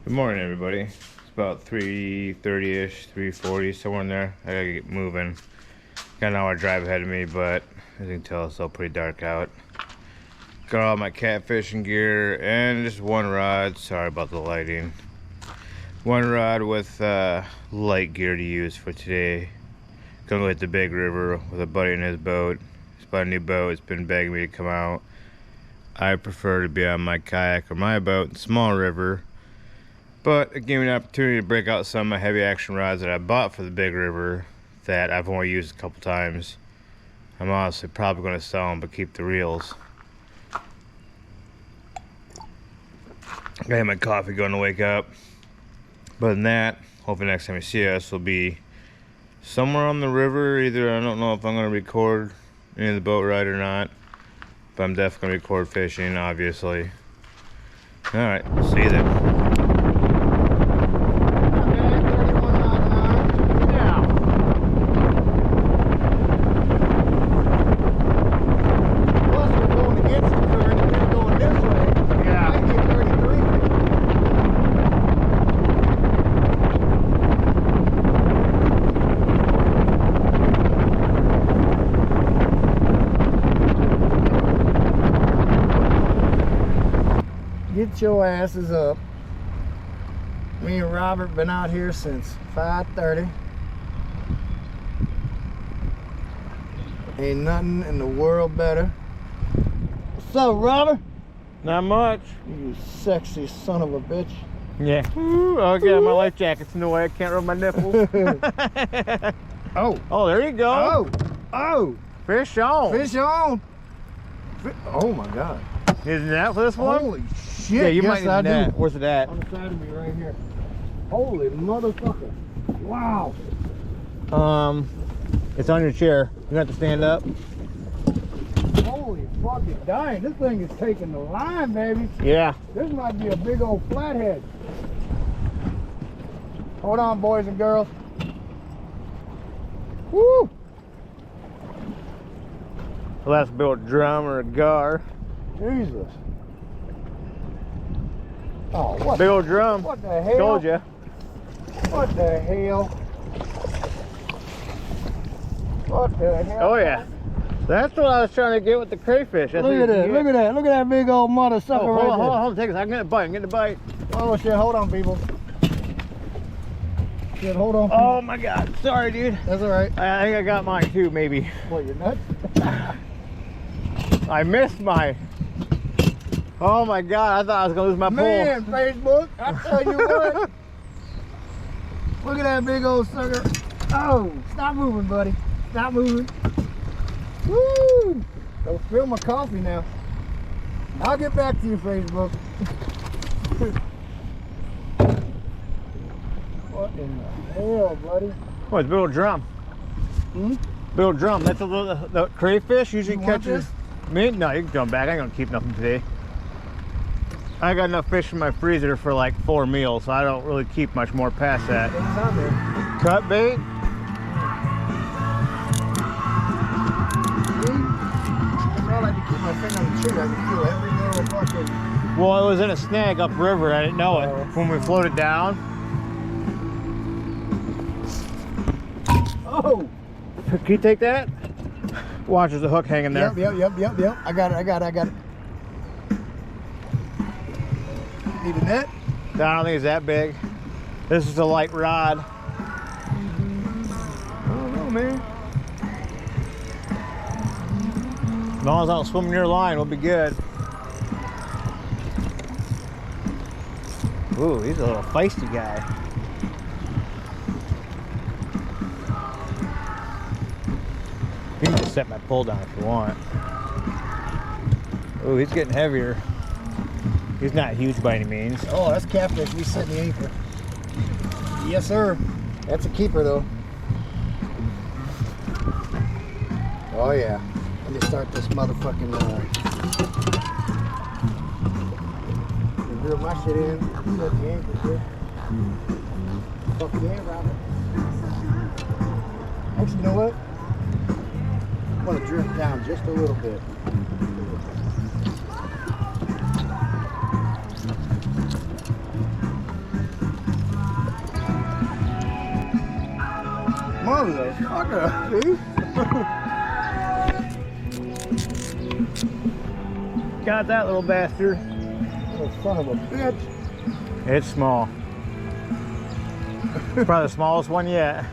Good morning, everybody. It's about 3:30ish, 3:40, somewhere in there. I gotta get moving. Got an hour drive ahead of me, but as you can tell, it's still pretty dark out. Got all my catfishing gear and just one rod. Sorry about the lighting. One rod with light gear to use for today. Gonna hit the big river with a buddy in his boat. He's bought a new boat. It's been begging me to come out. I prefer to be on my kayak or my boat in the small river. But it gave me an opportunity to break out some of my heavy action rods that I bought for the big river that I've only used a couple times. I'm honestly probably going to sell them, but keep the reels. I got my coffee going to wake up. But than that, hopefully next time you see us will be somewhere on the river. Either I don't know if I'm going to record any of the boat ride or not, but I'm definitely going to record fishing, obviously. Alright, see you then. Get your asses up. Me and Robert been out here since 5:30. Ain't nothing in the world better. What's up, Robert? Not much. You sexy son of a bitch. Yeah. Ooh, okay, my life jacket's in the way. I can't rub my nipples. Oh. Oh, there you go. Oh. Oh. Fish on. Fish on. Oh my God. Isn't that for this one? Holy shit. Yeah, you yes, might need I that. do. Where's it at? On the side of me right here. Holy motherfucker. Wow. It's on your chair. You have to stand up. Holy fucking dying. This thing is taking the line, baby. Yeah. This might be a big old flathead. Hold on, boys and girls. Woo! Well, that's a big old drum or a gar. Jesus. Oh, what? Big old drum. What the hell? Told you. What the hell? What the hell? Oh yeah. That's what I was trying to get with the crayfish. Look at that. Look at that. Look at that big old mother sucker right there. Hold on. Take a second. I'm getting a bite. I'm getting a bite. Oh shit, hold on, people. Shit, hold on. Oh my God. Sorry, dude. That's alright. I think I got mine too, maybe. What, you're nuts? I missed mine. Oh my God, I thought I was gonna lose my Man, pole. Facebook, I tell you what. Look at that big old sucker. Oh, stop moving, buddy. Stop moving. Woo! Don't spill my coffee now. I'll get back to you, Facebook. What in the hell, buddy? Oh, it's a big old drum. Hmm? Big old drum. That's a little, the crayfish usually You want catches. this? Me? No, you can jump back. I ain't gonna keep nothing today. I got enough fish in my freezer for like 4 meals, so I don't really keep much more past that. It's on there. Cut bait? See? That's why I like to keep my finger on the trigger. I can feel every little fucking... Well, it was in a snag upriver. I didn't know it when we floated down. Oh! Can you take that? Watch, there's a hook hanging there. Yep. I got it. Need a net? No, I don't think it's that big. This is a light rod. I don't know, man. As long as I don't swim near line, we'll be good. Ooh, he's a little feisty guy. You can just set my pole down if you want. Ooh, he's getting heavier. He's not huge by any means. Oh, that's catfish. We set the anchor. Yes, sir. That's a keeper, though. Oh, yeah. Let me start this motherfucking... reel my shit in. Set the anchor, shit. Fuck yeah, Robert. Actually, you know what? I'm going to drift down just a little bit. Motherfucker, dude. Got that little bastard. Oh, son of a bitch. It's small. It's probably the smallest one yet.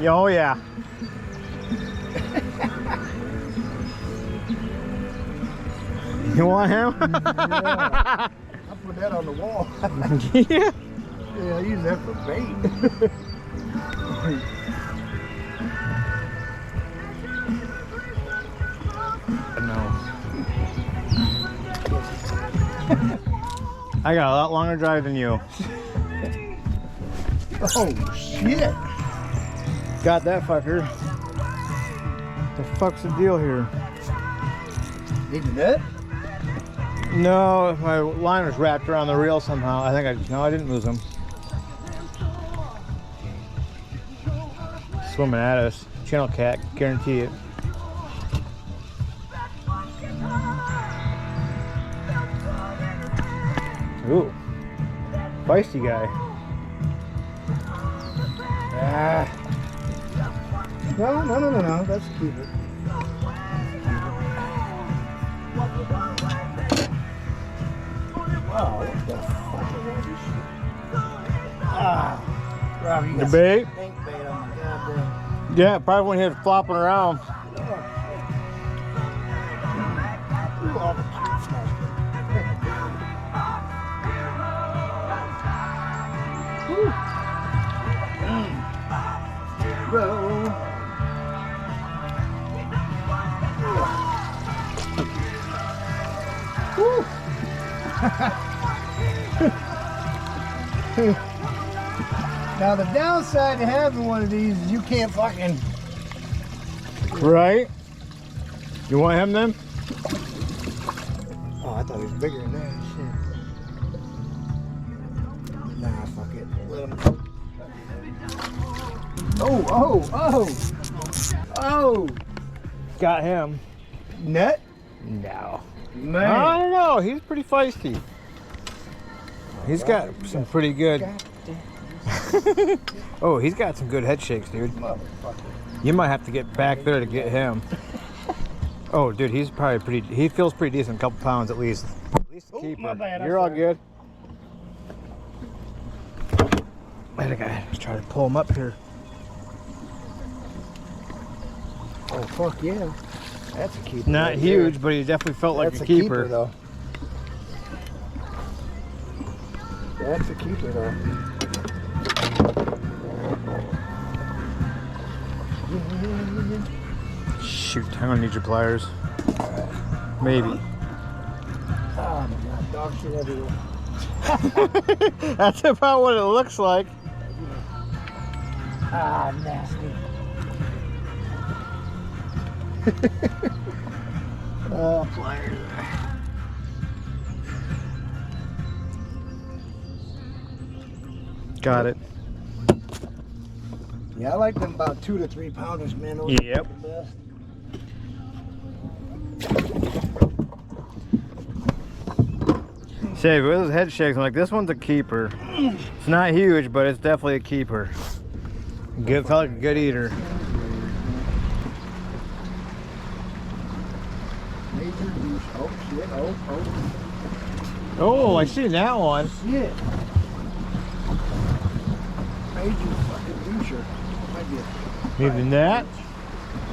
Oh yeah. You want him? Yeah. I put that on the wall. Yeah. Yeah, I use that for bait. No. I got a lot longer drive than you. Oh shit! Got that fucker. The fuck's the deal here? Did you net? No, my line was wrapped around the reel somehow. I think I didn't lose him. Swimming at us. Channel cat, guarantee it. Ooh, feisty guy. Ah. No. Let's keep it. Wow, what the fuck is all this shit? Ah, Rob, you The got bait? some pink bait on my goddamn. Yeah, probably when he was flopping around. Oh, shit. Ooh, all the cute stuff. Woo. Roll. Woo. Now the downside to having one of these is you can't fucking. Right? You want him then? Oh, I thought he was bigger than that. Shit. Nah, fuck it. Let him go. Oh! Got him. Net? No. Man. I don't know. He's pretty feisty. He's got some pretty good. Oh, he's got some good head shakes, dude. Motherfucker. You might have to get back there to get him. Oh, dude, he's probably pretty. He feels pretty decent, a couple pounds at least. At least a Oh, keeper. my bad, You're all sorry. good. Wait a guy. Let's try to pull him up here. Oh, fuck yeah. That's a keeper. Not right huge, there. but he definitely felt like That's a keeper. though. That's a keeper, though. Shoot, I'm gonna need your pliers. Maybe. Oh my god, dog shit everywhere. That's about what it looks like. Ah, nasty. Pliers. Got it. Yeah, I like them about 2 to 3 pounders, man. Those Yep. are the best. Say, with his head shakes, I'm like, this one's a keeper. It's not huge, but it's definitely a keeper. Good, felt like a good eater. Major douche. Oh shit. Oh. Oh, I seen that one. Shit. Major fucking doucher. Might be a. Maybe that.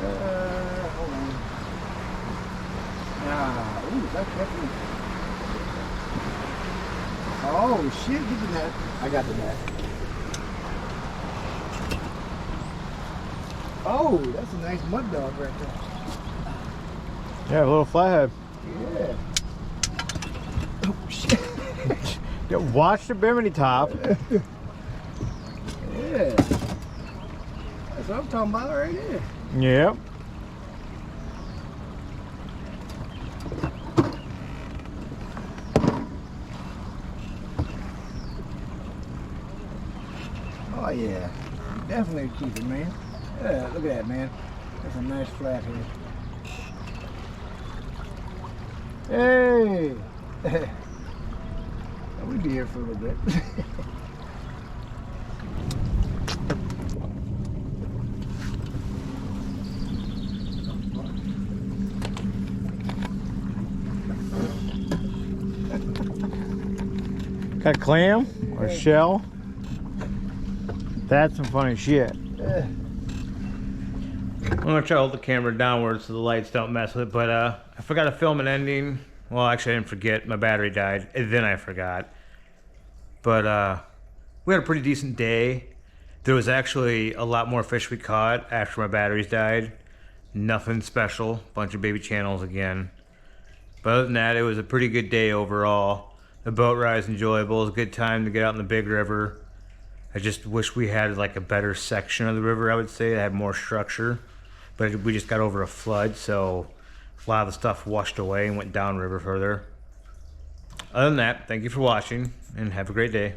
Hold on. Ah, ooh, that's definitely. Oh shit, get the net. I got the net. Oh, that's a nice mud dog right there. Yeah, a little flathead. Yeah. Oh shit. Yeah, watch the bimini top. Yeah. That's what I'm talking about right there. Yep. Oh yeah. Definitely a keeper, man. Yeah, look at that, man. That's a nice flathead. Hey! We'll be here for a little bit. Got clam or shell. That's some funny shit. I'm gonna try to hold the camera downward so the lights don't mess with it, but I forgot to film an ending. Well, actually I didn't forget, my battery died, and then I forgot. But we had a pretty decent day. There was actually a lot more fish we caught after my batteries died. Nothing special, bunch of baby channels again. But other than that, it was a pretty good day overall. The boat ride was enjoyable. It was a good time to get out in the big river. I just wish we had like a better section of the river, I would say, that had more structure. But we just got over a flood, so a lot of the stuff washed away and went downriver further. Other than that, thank you for watching and have a great day.